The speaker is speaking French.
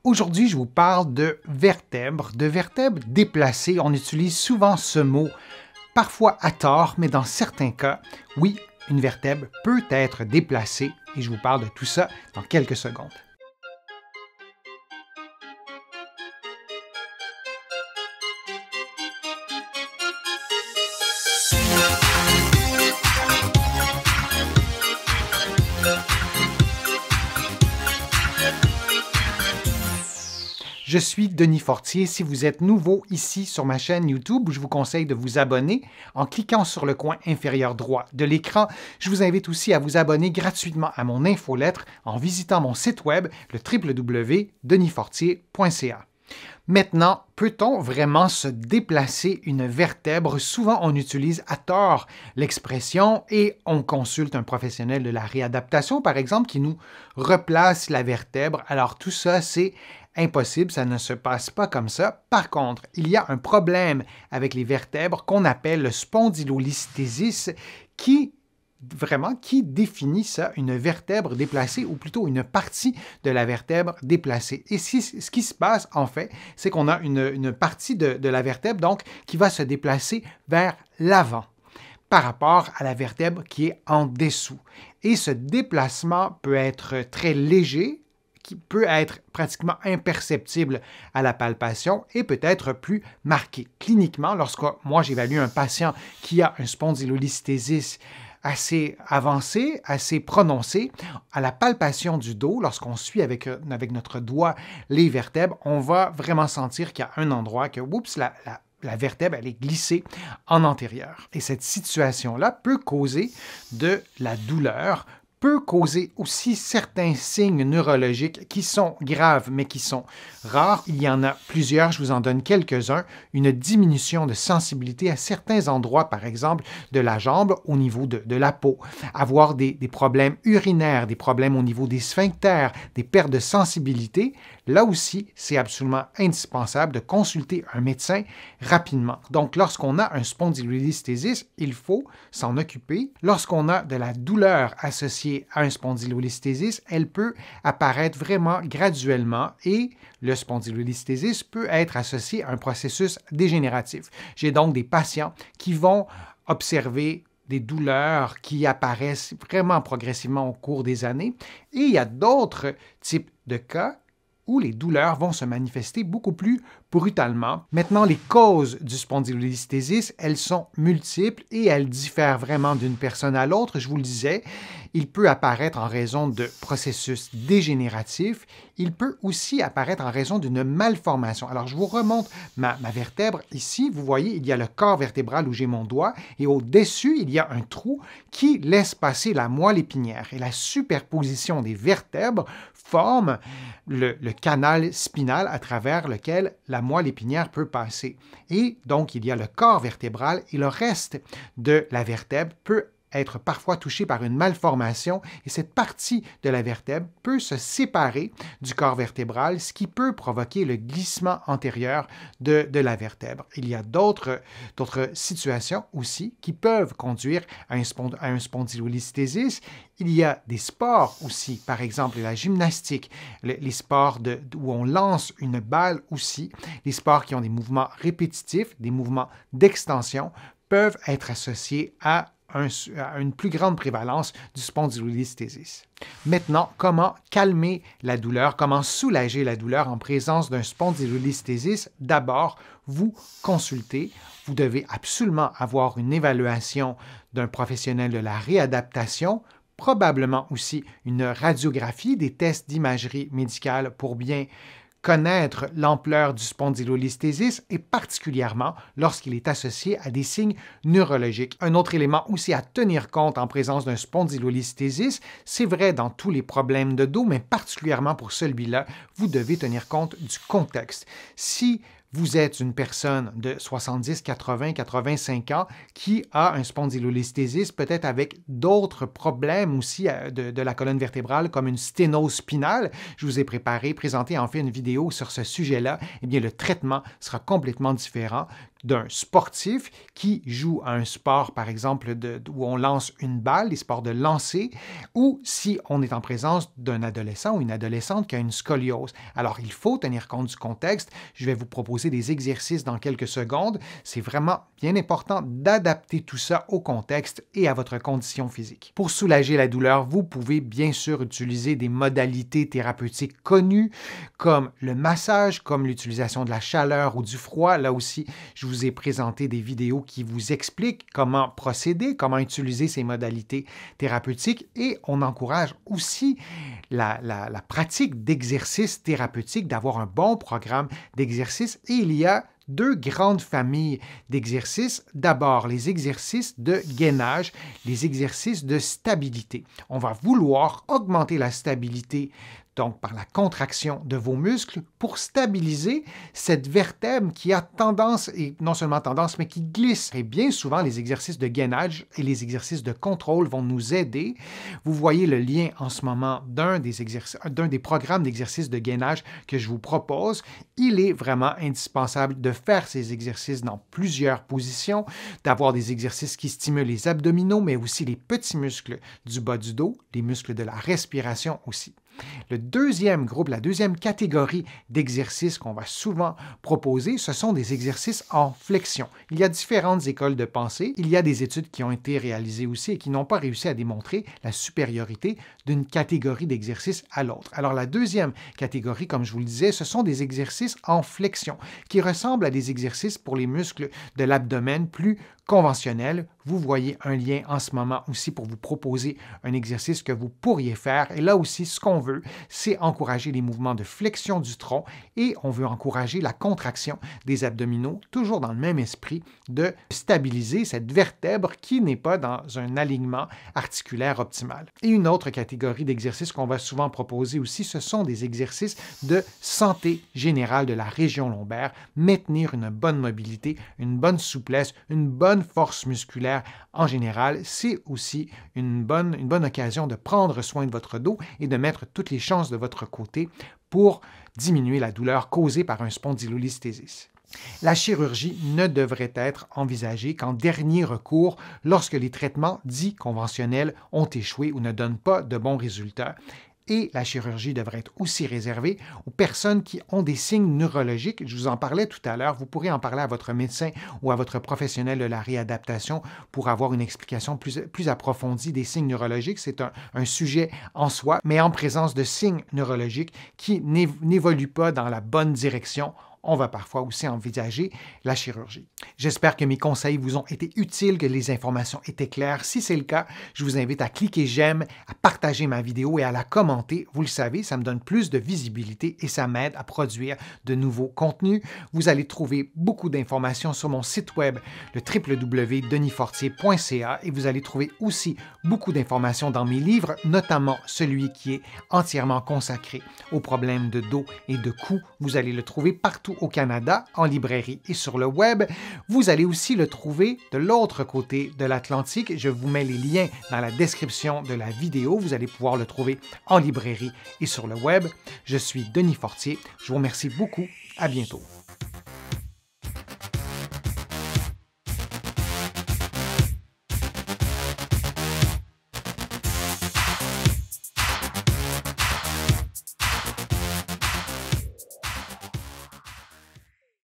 Aujourd'hui, je vous parle de vertèbres déplacées. On utilise souvent ce mot, parfois à tort, mais dans certains cas, oui, une vertèbre peut être déplacée et je vous parle de tout ça dans quelques secondes. Je suis Denis Fortier. Si vous êtes nouveau ici sur ma chaîne YouTube, je vous conseille de vous abonner en cliquant sur le coin inférieur droit de l'écran. Je vous invite aussi à vous abonner gratuitement à mon infolettre en visitant mon site web, le www.denisfortier.ca. Maintenant, peut-on vraiment se déplacer une vertèbre? Souvent, on utilise à tort l'expression et on consulte un professionnel de la réadaptation, par exemple, qui nous replace la vertèbre. Alors, tout ça, c'est impossible, ça ne se passe pas comme ça. Par contre, il y a un problème avec les vertèbres qu'on appelle le spondylolisthesis qui définit ça, une vertèbre déplacée, ou plutôt une partie de la vertèbre déplacée. Et ce qui se passe, en fait, c'est qu'on a une partie de la vertèbre, donc, qui va se déplacer vers l'avant par rapport à la vertèbre qui est en dessous. Et ce déplacement peut être très léger, qui peut être pratiquement imperceptible à la palpation et peut être plus marqué. Cliniquement, lorsque moi j'évalue un patient qui a un spondylolisthesis assez avancé, assez prononcé, à la palpation du dos, lorsqu'on suit avec notre doigt les vertèbres, on va vraiment sentir qu'il y a un endroit que, oups, la vertèbre, elle est glissée en antérieur. Et cette situation-là peut causer de la douleur, peut causer aussi certains signes neurologiques qui sont graves, mais qui sont rares. Il y en a plusieurs, je vous en donne quelques-uns. Une diminution de sensibilité à certains endroits, par exemple, de la jambe au niveau de la peau. Avoir des problèmes urinaires, des problèmes au niveau des sphincters, des pertes de sensibilité. Là aussi, c'est absolument indispensable de consulter un médecin rapidement. Donc, lorsqu'on a un spondylolisthesis, il faut s'en occuper. Lorsqu'on a de la douleur associée à un spondylolisthesis, elle peut apparaître vraiment graduellement et le spondylolisthesis peut être associé à un processus dégénératif. J'ai donc des patients qui vont observer des douleurs qui apparaissent vraiment progressivement au cours des années et il y a d'autres types de cas où les douleurs vont se manifester beaucoup plus brutalement. Maintenant, les causes du spondylolisthesis, elles sont multiples et elles diffèrent vraiment d'une personne à l'autre. Je vous le disais, il peut apparaître en raison de processus dégénératifs. Il peut aussi apparaître en raison d'une malformation. Alors, je vous remonte ma vertèbre. Ici, vous voyez, il y a le corps vertébral où j'ai mon doigt et au-dessus, il y a un trou qui laisse passer la moelle épinière. Et la superposition des vertèbres forme le canal spinal à travers lequel la moelle épinière peut passer. Et donc, il y a le corps vertébral et le reste de la vertèbre peut être parfois touché par une malformation et cette partie de la vertèbre peut se séparer du corps vertébral, ce qui peut provoquer le glissement antérieur de la vertèbre. Il y a d'autres situations aussi qui peuvent conduire à un spondylolisthesis. Il y a des sports aussi, par exemple la gymnastique, les sports où on lance une balle aussi, les sports qui ont des mouvements répétitifs, des mouvements d'extension, peuvent être associés à une plus grande prévalence du spondylolisthesis. Maintenant, comment calmer la douleur, comment soulager la douleur en présence d'un spondylolisthesis? D'abord, vous consultez. Vous devez absolument avoir une évaluation d'un professionnel de la réadaptation, probablement aussi une radiographie, des tests d'imagerie médicale pour bien connaître l'ampleur du spondylolisthesis et particulièrement lorsqu'il est associé à des signes neurologiques. Un autre élément aussi à tenir compte en présence d'un spondylolisthesis, c'est vrai dans tous les problèmes de dos, mais particulièrement pour celui-là, vous devez tenir compte du contexte. Si vous êtes une personne de 70, 80, 85 ans qui a un spondylolisthesis, peut-être avec d'autres problèmes aussi de la colonne vertébrale, comme une sténose spinale. Je vous ai présenté en fait une vidéo sur ce sujet-là. Eh bien, le traitement sera complètement différent d'un sportif qui joue à un sport, par exemple, où on lance une balle, les sports de lancer, ou si on est en présence d'un adolescent ou une adolescente qui a une scoliose. Alors, il faut tenir compte du contexte. Je vais vous proposer des exercices dans quelques secondes. C'est vraiment bien important d'adapter tout ça au contexte et à votre condition physique. Pour soulager la douleur, vous pouvez bien sûr utiliser des modalités thérapeutiques connues comme le massage, comme l'utilisation de la chaleur ou du froid. Là aussi, je vous ai présenté des vidéos qui vous expliquent comment procéder, comment utiliser ces modalités thérapeutiques et on encourage aussi la pratique d'exercices thérapeutiques, d'avoir un bon programme d'exercices et il y a deux grandes familles d'exercices. D'abord, les exercices de gainage, les exercices de stabilité. On va vouloir augmenter la stabilité donc par la contraction de vos muscles, pour stabiliser cette vertèbre qui a tendance, et non seulement tendance, mais qui glisse. Et bien souvent, les exercices de gainage et les exercices de contrôle vont nous aider. Vous voyez le lien en ce moment d'un des programmes d'exercices de gainage que je vous propose. Il est vraiment indispensable de faire ces exercices dans plusieurs positions, d'avoir des exercices qui stimulent les abdominaux, mais aussi les petits muscles du bas du dos, les muscles de la respiration aussi. Le deuxième groupe, la deuxième catégorie d'exercices qu'on va souvent proposer, ce sont des exercices en flexion. Il y a différentes écoles de pensée. Il y a des études qui ont été réalisées aussi et qui n'ont pas réussi à démontrer la supériorité d'une catégorie d'exercices à l'autre. Alors la deuxième catégorie, comme je vous le disais, ce sont des exercices en flexion qui ressemblent à des exercices pour les muscles de l'abdomen plus conventionnels. Vous voyez un lien en ce moment aussi pour vous proposer un exercice que vous pourriez faire. Et là aussi, ce qu'on veut, c'est encourager les mouvements de flexion du tronc et on veut encourager la contraction des abdominaux, toujours dans le même esprit de stabiliser cette vertèbre qui n'est pas dans un alignement articulaire optimal. Et une autre catégorie d'exercices qu'on va souvent proposer aussi, ce sont des exercices de santé générale de la région lombaire, maintenir une bonne mobilité, une bonne souplesse, une bonne force musculaire en général. C'est aussi une bonne occasion de prendre soin de votre dos et de mettre toutes les chances de votre côté pour diminuer la douleur causée par un spondylolisthésis. La chirurgie ne devrait être envisagée qu'en dernier recours lorsque les traitements dits conventionnels ont échoué ou ne donnent pas de bons résultats. Et la chirurgie devrait être aussi réservée aux personnes qui ont des signes neurologiques. Je vous en parlais tout à l'heure. Vous pourrez en parler à votre médecin ou à votre professionnel de la réadaptation pour avoir une explication plus approfondie des signes neurologiques. C'est un sujet en soi, mais en présence de signes neurologiques qui n'évoluent pas dans la bonne direction, on va parfois aussi envisager la chirurgie. J'espère que mes conseils vous ont été utiles, que les informations étaient claires. Si c'est le cas, je vous invite à cliquer j'aime, à partager ma vidéo et à la commenter. Vous le savez, ça me donne plus de visibilité et ça m'aide à produire de nouveaux contenus. Vous allez trouver beaucoup d'informations sur mon site web, le www.denisfortier.ca et vous allez trouver aussi beaucoup d'informations dans mes livres, notamment celui qui est entièrement consacré aux problèmes de dos et de cou. Vous allez le trouver partout au Canada, en librairie et sur le web. Vous allez aussi le trouver de l'autre côté de l'Atlantique. Je vous mets les liens dans la description de la vidéo. Vous allez pouvoir le trouver en librairie et sur le web. Je suis Denis Fortier. Je vous remercie beaucoup. À bientôt.